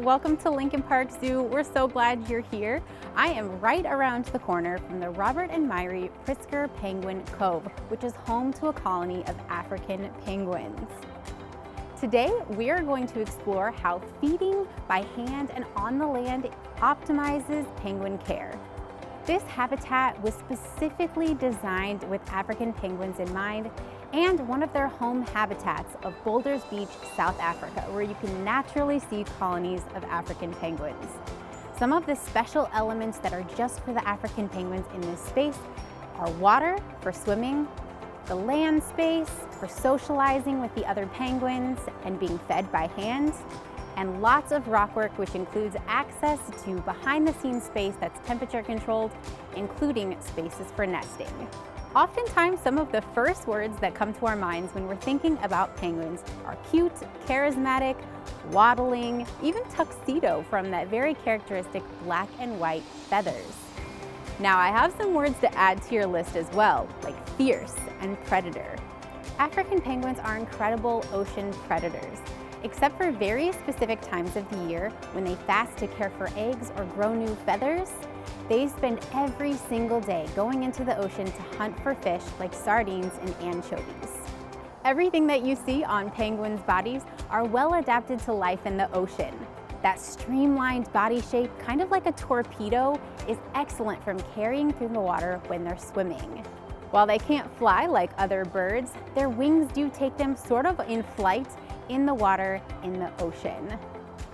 welcome to Lincoln Park Zoo. We're so glad you're here. I am right around the corner from the Robert and Myrie Pritzker Penguin Cove, which is home to a colony of African penguins. Today, we are going to explore how feeding by hand and on the land optimizes penguin care. This habitat was specifically designed with African penguins in mind and one of their home habitats of Boulders Beach, South Africa, where you can naturally see colonies of African penguins. Some of the special elements that are just for the African penguins in this space are water for swimming, the land space for socializing with the other penguins and being fed by hand, and lots of rock work, which includes access to behind-the-scenes space that's temperature controlled, including spaces for nesting. Oftentimes, some of the first words that come to our minds when we're thinking about penguins are cute, charismatic, waddling, even tuxedo from that very characteristic black and white feathers. Now, I have some words to add to your list as well, like fierce and predator. African penguins are incredible ocean predators. Except for very specific times of the year when they fast to care for eggs or grow new feathers, they spend every single day going into the ocean to hunt for fish like sardines and anchovies. Everything that you see on penguins' bodies are well adapted to life in the ocean. That streamlined body shape, kind of like a torpedo, is excellent from carrying through the water when they're swimming. While they can't fly like other birds, their wings do take them sort of in flight in the water in the ocean.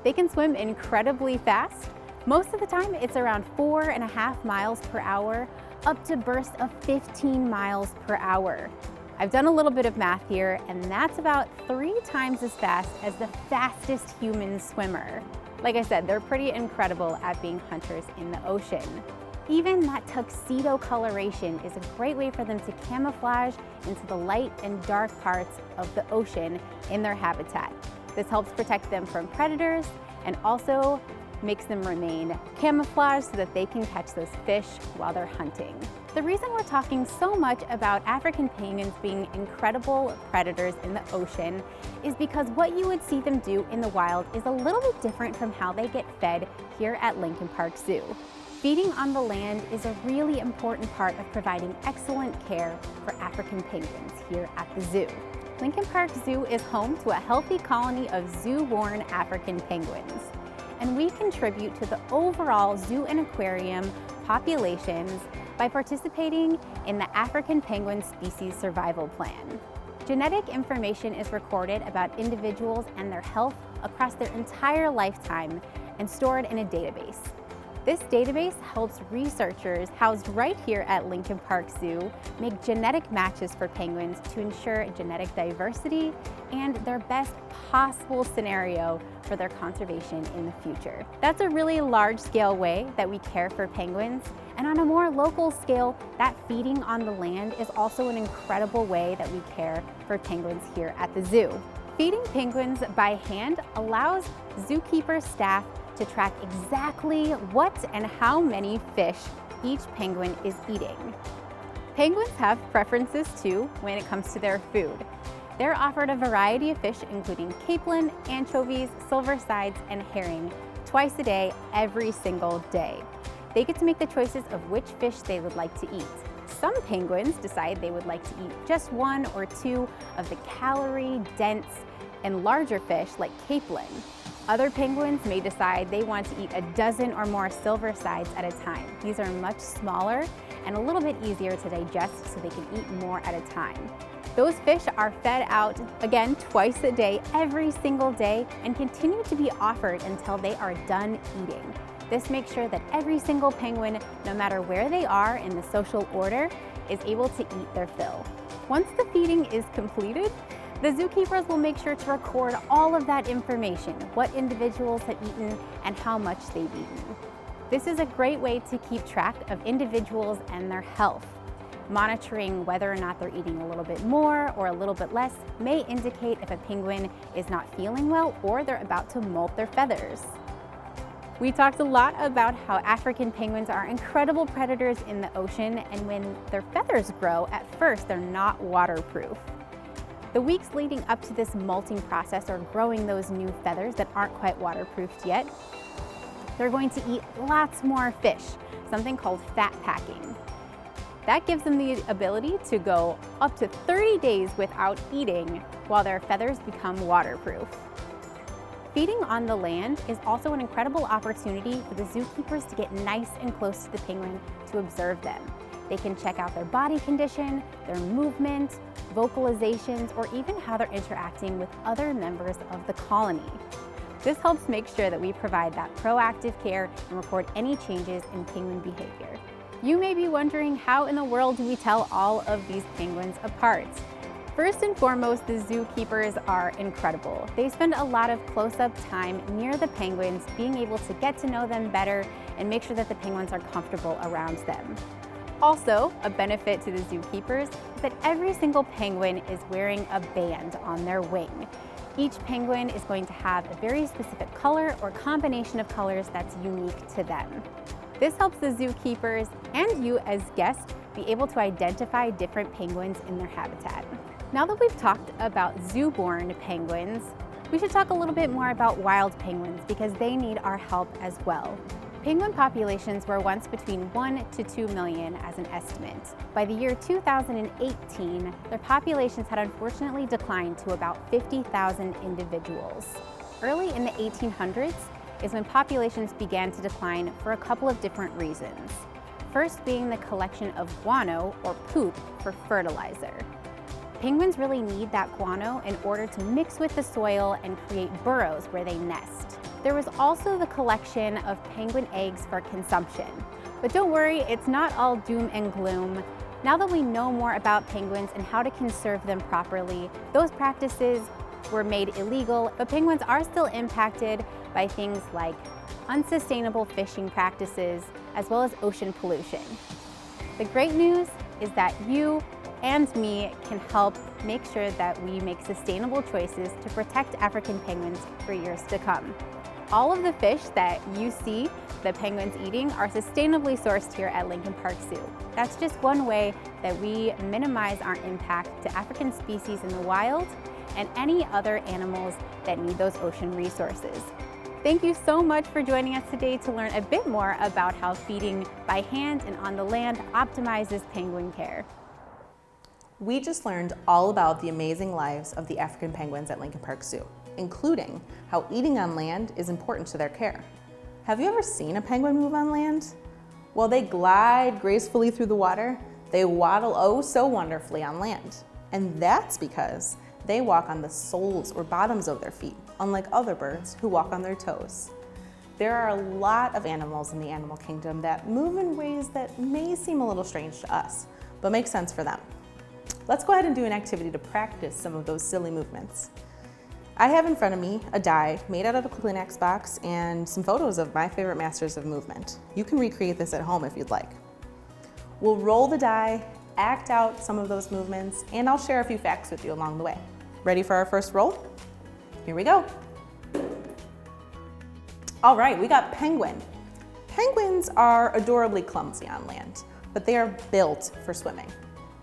They can swim incredibly fast. Most of the time, it's around 4.5 miles per hour, up to bursts of 15 miles per hour. I've done a little bit of math here, and that's about 3 times as fast as the fastest human swimmer. Like I said, they're pretty incredible at being hunters in the ocean. Even that tuxedo coloration is a great way for them to camouflage into the light and dark parts of the ocean in their habitat. This helps protect them from predators and also makes them remain camouflaged so that they can catch those fish while they're hunting. The reason we're talking so much about African penguins being incredible predators in the ocean is because what you would see them do in the wild is a little bit different from how they get fed here at Lincoln Park Zoo. Feeding on the land is a really important part of providing excellent care for African penguins here at the zoo. Lincoln Park Zoo is home to a healthy colony of zoo-born African penguins, and we contribute to the overall zoo and aquarium populations by participating in the African Penguin Species Survival Plan. Genetic information is recorded about individuals and their health across their entire lifetime and stored in a database. This database helps researchers housed right here at Lincoln Park Zoo make genetic matches for penguins to ensure genetic diversity and their best possible scenario for their conservation in the future. That's a really large-scale way that we care for penguins, and on a more local scale, that feeding on the land is also an incredible way that we care for penguins here at the zoo. Feeding penguins by hand allows zookeeper staff to track exactly what and how many fish each penguin is eating. Penguins have preferences too when it comes to their food. They're offered a variety of fish including capelin, anchovies, silver sides, and herring twice a day, every single day. They get to make the choices of which fish they would like to eat. Some penguins decide they would like to eat just 1 or 2 of the calorie-dense and larger fish like capelin. Other penguins may decide they want to eat a dozen or more silver sides at a time. These are much smaller and a little bit easier to digest, so they can eat more at a time. Those fish are fed out, again, twice a day, every single day, and continue to be offered until they are done eating. This makes sure that every single penguin, no matter where they are in the social order, is able to eat their fill. Once the feeding is completed, the zookeepers will make sure to record all of that information, what individuals have eaten and how much they've eaten. This is a great way to keep track of individuals and their health. Monitoring whether or not they're eating a little bit more or a little bit less may indicate if a penguin is not feeling well or they're about to molt their feathers. We talked a lot about how African penguins are incredible predators in the ocean, and when their feathers grow, at first they're not waterproof. The weeks leading up to this molting process, or growing those new feathers that aren't quite waterproofed yet, they're going to eat lots more fish, something called fat packing. That gives them the ability to go up to 30 days without eating while their feathers become waterproof. Feeding on the land is also an incredible opportunity for the zookeepers to get nice and close to the penguin to observe them. They can check out their body condition, their movement, vocalizations, or even how they're interacting with other members of the colony. This helps make sure that we provide that proactive care and report any changes in penguin behavior. You may be wondering, how in the world do we tell all of these penguins apart? First and foremost, the zookeepers are incredible. They spend a lot of close-up time near the penguins, being able to get to know them better and make sure that the penguins are comfortable around them. Also, a benefit to the zookeepers is that every single penguin is wearing a band on their wing. Each penguin is going to have a very specific color or combination of colors that's unique to them. This helps the zookeepers and you as guests be able to identify different penguins in their habitat. Now that we've talked about zoo-born penguins, we should talk a little bit more about wild penguins because they need our help as well. Penguin populations were once between 1 to 2 million as an estimate. By the year 2018, their populations had unfortunately declined to about 50,000 individuals. Early in the 1800s is when populations began to decline for a couple of different reasons. First being the collection of guano, or poop, for fertilizer. Penguins really need that guano in order to mix with the soil and create burrows where they nest. There was also the collection of penguin eggs for consumption. But don't worry, it's not all doom and gloom. Now that we know more about penguins and how to conserve them properly, those practices were made illegal, but penguins are still impacted by things like unsustainable fishing practices, as well as ocean pollution. The great news is that you and me can help make sure that we make sustainable choices to protect African penguins for years to come. All of the fish that you see the penguins eating are sustainably sourced here at Lincoln Park Zoo. That's just one way that we minimize our impact to African species in the wild and any other animals that need those ocean resources. Thank you so much for joining us today to learn a bit more about how feeding by hand and on the land optimizes penguin care. We just learned all about the amazing lives of the African penguins at Lincoln Park Zoo, including how eating on land is important to their care. Have you ever seen a penguin move on land? While they glide gracefully through the water, they waddle oh so wonderfully on land. And that's because they walk on the soles or bottoms of their feet, unlike other birds who walk on their toes. There are a lot of animals in the animal kingdom that move in ways that may seem a little strange to us, but make sense for them. Let's go ahead and do an activity to practice some of those silly movements. I have in front of me a die made out of a Kleenex box and some photos of my favorite masters of movement. You can recreate this at home if you'd like. We'll roll the die, act out some of those movements, and I'll share a few facts with you along the way. Ready for our first roll? Here we go. All right, we got penguin. Penguins are adorably clumsy on land, but they are built for swimming.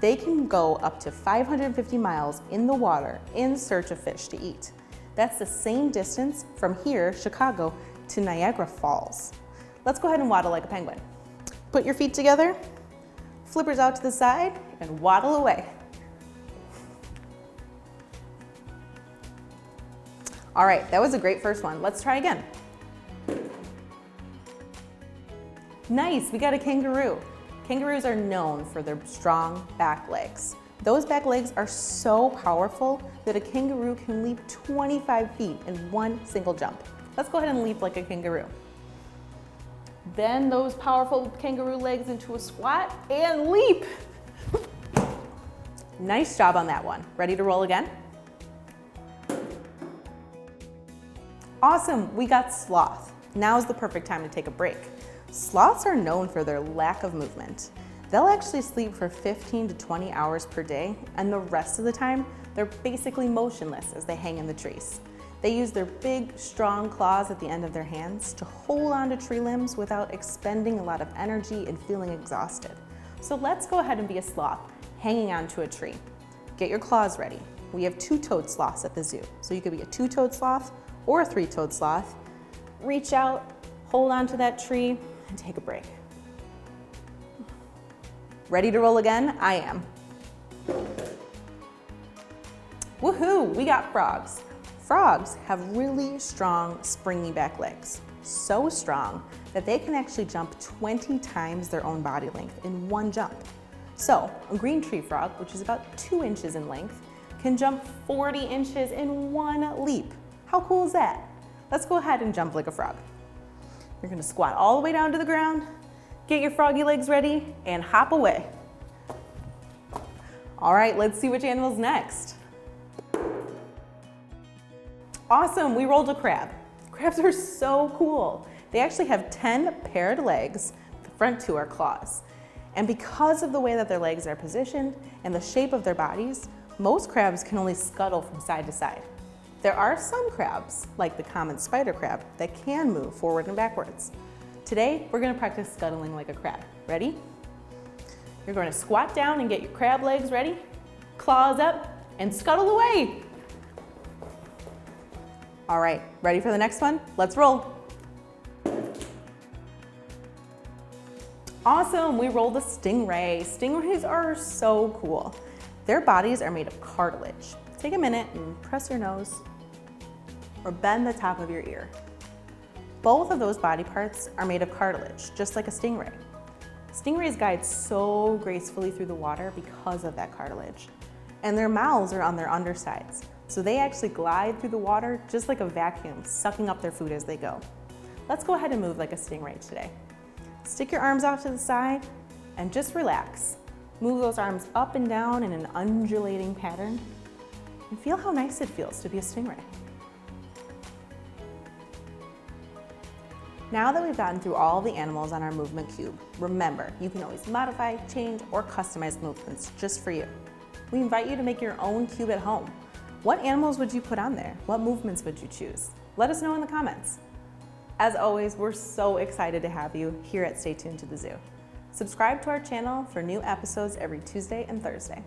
They can go up to 550 miles in the water in search of fish to eat. That's the same distance from here, Chicago, to Niagara Falls. Let's go ahead and waddle like a penguin. Put your feet together, flippers out to the side, and waddle away. All right, that was a great first one. Let's try again. Nice, we got a kangaroo. Kangaroos are known for their strong back legs. Those back legs are so powerful that a kangaroo can leap 25 feet in one single jump. Let's go ahead and leap like a kangaroo. Bend those powerful kangaroo legs into a squat and leap. Nice job on that one. Ready to roll again? Awesome, we got sloth. Now's the perfect time to take a break. Sloths are known for their lack of movement. They'll actually sleep for 15 to 20 hours per day, and the rest of the time, they're basically motionless as they hang in the trees. They use their big, strong claws at the end of their hands to hold onto tree limbs without expending a lot of energy and feeling exhausted. So let's go ahead and be a sloth, hanging onto a tree. Get your claws ready. we have two-toed sloths at the zoo. So you could be a two-toed sloth or a three-toed sloth. Reach out, hold onto that tree, and take a break. Ready to roll again? I am. Woohoo, we got frogs. Frogs have really strong, springy back legs. So strong that they can actually jump 20 times their own body length in one jump. So a green tree frog, which is about 2 inches in length, can jump 40 inches in one leap. How cool is that? Let's go ahead and jump like a frog. You're gonna squat all the way down to the ground, get your froggy legs ready, and hop away. All right, let's see which animal's next. Awesome, we rolled a crab. Crabs are so cool. They actually have 10 paired legs. The front 2 are claws. And because of the way that their legs are positioned and the shape of their bodies, most crabs can only scuttle from side to side. There are some crabs, like the common spider crab, that can move forward and backwards. Today, we're gonna practice scuttling like a crab. Ready? You're gonna squat down and get your crab legs ready, claws up, and scuttle away. All right, ready for the next one? Let's roll. Awesome, we rolled a stingray. Stingrays are so cool. Their bodies are made of cartilage. Take a minute and press your nose or bend the top of your ear. Both of those body parts are made of cartilage, just like a stingray. Stingrays glide so gracefully through the water because of that cartilage. And their mouths are on their undersides, so they actually glide through the water just like a vacuum, sucking up their food as they go. Let's go ahead and move like a stingray today. Stick your arms out to the side and just relax. Move those arms up and down in an undulating pattern and feel how nice it feels to be a stingray. Now that we've gotten through all the animals on our movement cube, remember, you can always modify, change, or customize movements just for you. We invite you to make your own cube at home. What animals would you put on there? What movements would you choose? Let us know in the comments. As always, we're so excited to have you here at Stay Tuned to the Zoo. Subscribe to our channel for new episodes every Tuesday and Thursday.